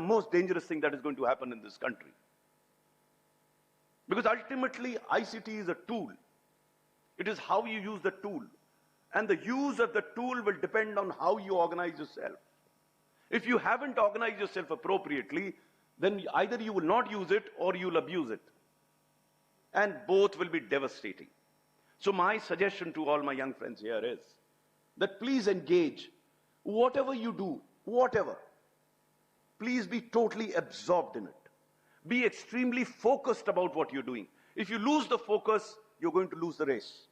most dangerous thing that is going to happen in this country. Because ultimately, ICT is a tool. It is how you use the tool. And the use of the tool will depend on how you organize yourself. If you haven't organized yourself appropriately, then either you will not use it or you will abuse it. And both will be devastating. So my suggestion to all my young friends here is that please engage. Whatever you do, whatever, please be totally absorbed in it. Be extremely focused about what you're doing. If you lose the focus, you're going to lose the race.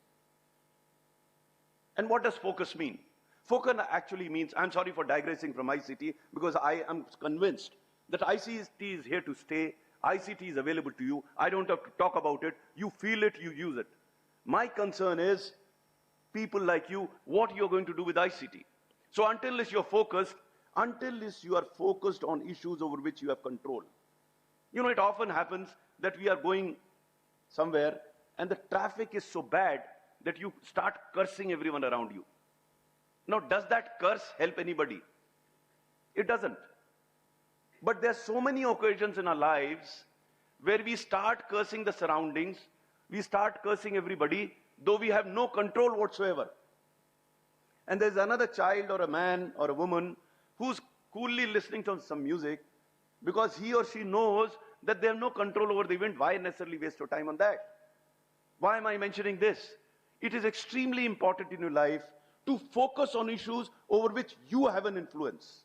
And what does focus mean? Focus actually means, I'm sorry for digressing from ICT, because I am convinced that ICT is here to stay. ICT is available to you. I don't have to talk about it. You feel it, you use it. My concern is people like you, what you're going to do with ICT. So until you're focused, until you are focused on issues over which you have control. You know, it often happens that we are going somewhere and the traffic is so bad that you start cursing everyone around you. Now, does that curse help anybody? It doesn't. But there are so many occasions in our lives where we start cursing the surroundings, we start cursing everybody, though we have no control whatsoever. And there's another child or a man or a woman who's coolly listening to some music because he or she knows that they have no control over the event. Why necessarily waste your time on that? Why am I mentioning this? It is extremely important in your life to focus on issues over which you have an influence.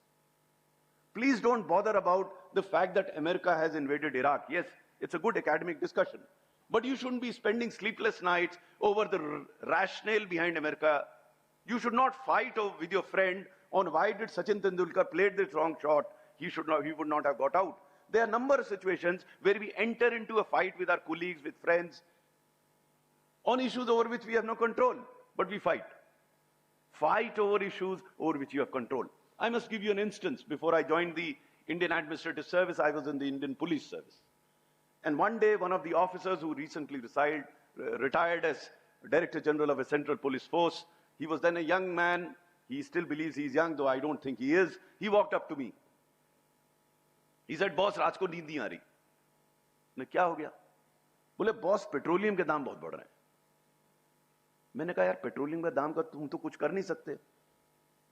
Please don't bother about the fact that America has invaded Iraq. Yes, it's a good academic discussion. But you shouldn't be spending sleepless nights over the rationale behind America. You should not fight with your friend on why did Sachin Tendulkar played this wrong shot. He would not have got out. There are a number of situations where we enter into a fight with our colleagues, with friends, on issues over which we have no control, but we fight. Fight over issues over which you have control. I must give you an instance. Before I joined the Indian Administrative Service, I was in the Indian Police Service. And one day, one of the officers who recently retired as Director General of a Central Police Force, he was then a young man. He still believes he's young, though I don't think he is. He walked up to me. He said, "Boss, रात को नींद नहीं आ रही." मैं क्या हो गया? बोले, "बॉस, पेट्रोलियम के दाम बहुत बढ़ रहे हैं." मैंने कहा, "यार, पेट्रोलियम के दाम का तुम तो कुछ कर नहीं सकते."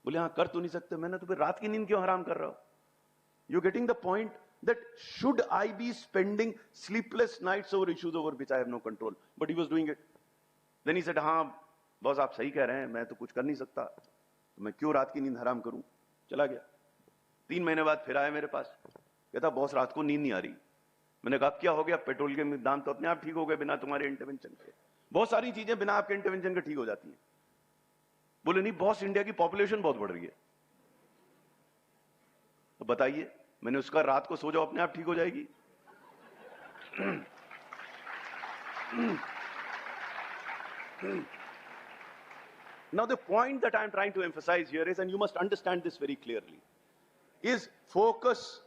बोले, "हाँ, कर तो नहीं सकते." मैंने, "तो फिर रात की नींद क्यों हराम कर रहा हो?" You're getting the point that should I be spending sleepless nights over issues over which I have no control? But he was doing it. Then he said, "हाँ, बॉस, आप सही कह रहे हैं, मैं तो कुछ कर नहीं सकता, तो मैं क्यों रात की नींद हराम करूं?" चला गया। 3 महीने बाद फिर आया मेरे पास, कहता, "बॉस, रात को नींद नहीं आ रही." मैंने कहा, "क्या हो गया? पेट्रोल के दाम तो अपने आप ठीक हो गए बिना तुम्हारे इंटरवेंशन के। बहुत सारी चीजें बिना आपके इंटरवेंशन के ठीक हो जाती हैं." बोले, "नहीं बॉस, इंडिया की पॉपुलेशन बहुत बढ़ रही है." तो बताइए, मैंने उसका रात को सो जाओ अपने आप ठीक हो जाएगी? Now the point that I'm trying to emphasize here is, and you must understand this very clearly, is focus,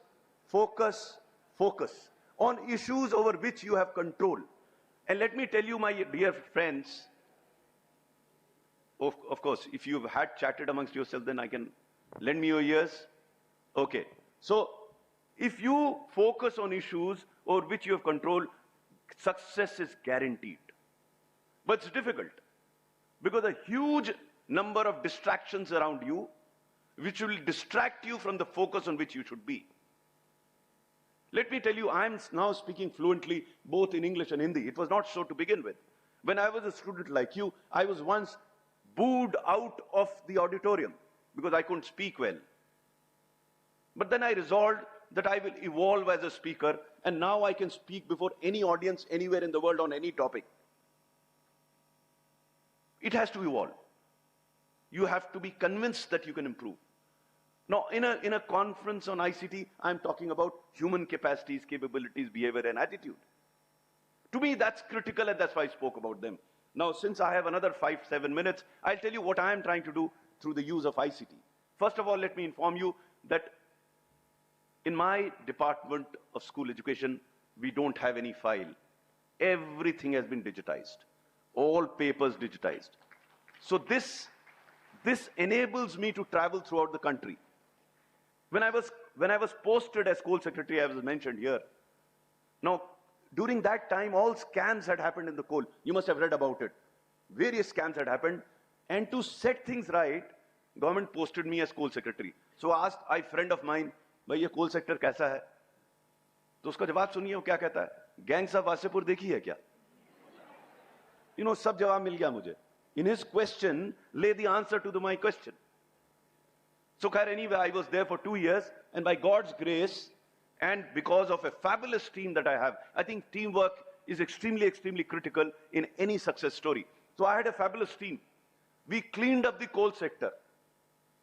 focus, focus on issues over which you have control. And let me tell you, my dear friends, of course, if you've had chatted amongst yourself, then I can lend me your ears. Okay. So, if you focus on issues over which you have control, success is guaranteed. But it's difficult because a huge number of distractions around you, which will distract you from the focus on which you should be. Let me tell you, I am now speaking fluently both in English and Hindi. It was not so to begin with. When I was a student like you, I was once booed out of the auditorium because I couldn't speak well. But then I resolved that I will evolve as a speaker, and now I can speak before any audience anywhere in the world on any topic. It has to evolve. You have to be convinced that you can improve. Now, in a conference on ICT, I'm talking about human capacities, capabilities, behavior, and attitude. To me, that's critical, and that's why I spoke about them. Now, since I have another 5-7 minutes, I'll tell you what I am trying to do through the use of ICT. First of all, let me inform you that in my department of school education, we don't have any file. Everything has been digitized. All papers digitized. So this enables me to travel throughout the country. When when I was posted as coal secretary, I was mentioned here. Now, during that time, all scams had happened in the coal. You must have read about it. Various scams had happened. And to set things right, government posted me as coal secretary. So asked a friend of mine, भाई ये coal sector कैसा है? तो उसका जवाब सुनिए वो क्या कहता है? Gangs of वासेपुर देखी है क्या? You know, सब जवाब मिल गया मुझे. In his question lay the answer to my question. So anyway, I was there for 2 years, and by God's grace, and because of a fabulous team that I have, I think teamwork is extremely, extremely critical in any success story. So I had a fabulous team. We cleaned up the coal sector.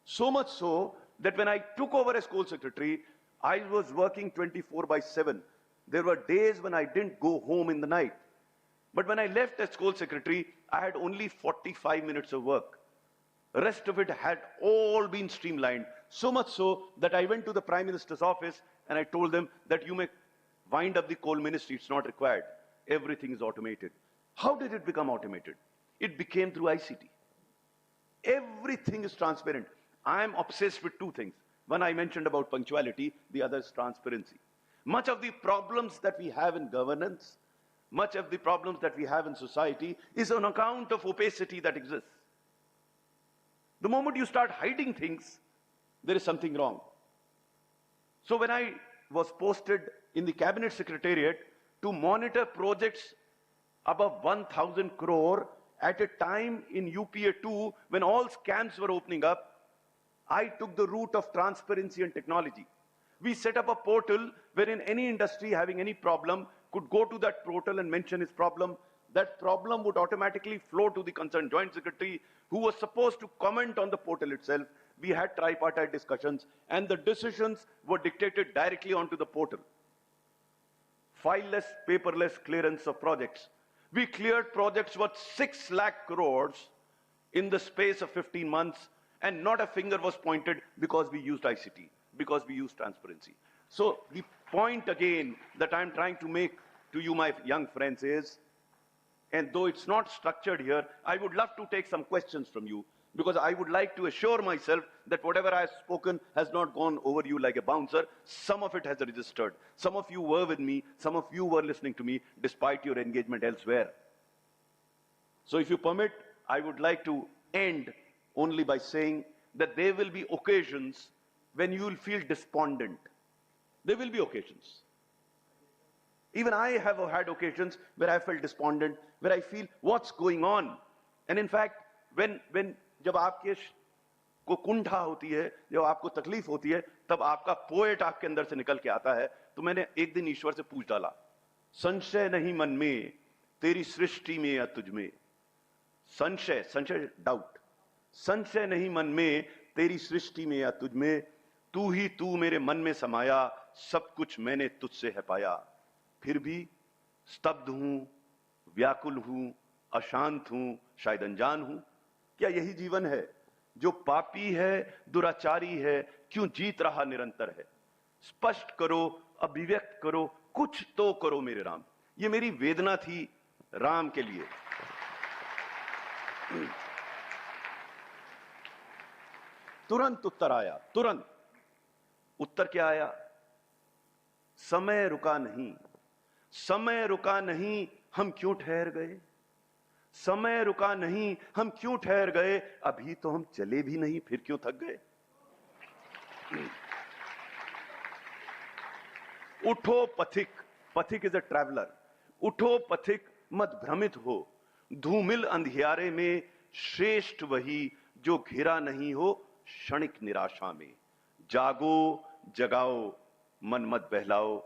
So much so that when I took over as coal secretary, I was working 24/7. There were days when I didn't go home in the night. But when I left as coal secretary, I had only 45 minutes of work. The rest of it had all been streamlined. So much so that I went to the Prime Minister's office and I told them that you may wind up the coal ministry, it's not required. Everything is automated. How did it become automated? It became through ICT. Everything is transparent. I am obsessed with two things. One I mentioned about punctuality, the other is transparency. Much of the problems that we have in governance, much of the problems that we have in society is on account of opacity that exists. The moment you start hiding things, there is something wrong. So when I was posted in the cabinet secretariat to monitor projects above 1,000 crore at a time in UPA 2 when all scams were opening up, I took the route of transparency and technology. We set up a portal wherein any industry having any problem could go to that portal and mention his problem. That problem would automatically flow to the concerned joint secretary who was supposed to comment on the portal itself. We had tripartite discussions and the decisions were dictated directly onto the portal. Fileless, paperless clearance of projects. We cleared projects worth 6 lakh crores in the space of 15 months and not a finger was pointed because we used ICT, because we used transparency. So the point again that I'm trying to make to you, my young friends, is, and though it's not structured here, I would love to take some questions from you because I would like to assure myself that whatever I have spoken has not gone over you like a bouncer. Some of it has registered. Some of you were with me. Some of you were listening to me despite your engagement elsewhere. So if you permit, I would like to end only by saying that there will be occasions when you will feel despondent. There will be occasions. Even I have had occasions where I felt despondent, where I feel, what's going on? And in fact, when जब आपके को कुंठा होती है, जब आपको तकलीफ होती है, तब आपका पोएट आपके अंदर से निकल के आता है. तो मैंने एक दिन ईश्वर से पूछ डाला, संशय नहीं मन में तेरी सृष्टि में या तुझ में. संशय, संशय डाउट. संशय नहीं मन में तेरी सृष्टि में या तुझ में. तू ही तू मेरे मन में समाया, सब कुछ मैंने तुझसे है पाया. फिर भी स्तब्ध हूं, व्याकुल हूं, अशांत हूं, शायद अनजान हूं. क्या यही जीवन है? जो पापी है, दुराचारी है, क्यों जीत रहा निरंतर है? स्पष्ट करो, अभिव्यक्त करो, कुछ तो करो मेरे राम. ये मेरी वेदना थी राम के लिए. तुरंत उत्तर आया. तुरंत उत्तर क्या आया? समय रुका नहीं. समय रुका नहीं, हम क्यों ठहर गए? समय रुका नहीं, हम क्यों ठहर गए? अभी तो हम चले भी नहीं, फिर क्यों थक गए? उठो पथिक. पथिक इज अ ट्रैवलर. उठो पथिक, मत भ्रमित हो. धूमिल अंधियारे में श्रेष्ठ वही जो घिरा नहीं हो क्षणिक निराशा में. जागो, जगाओ, मन मत बहलाओ,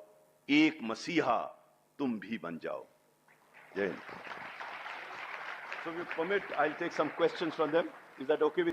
एक मसीहा तुम भी बन जाओ. जय Hind. So if you permit, I'll take some questions from them. Is that okay with you?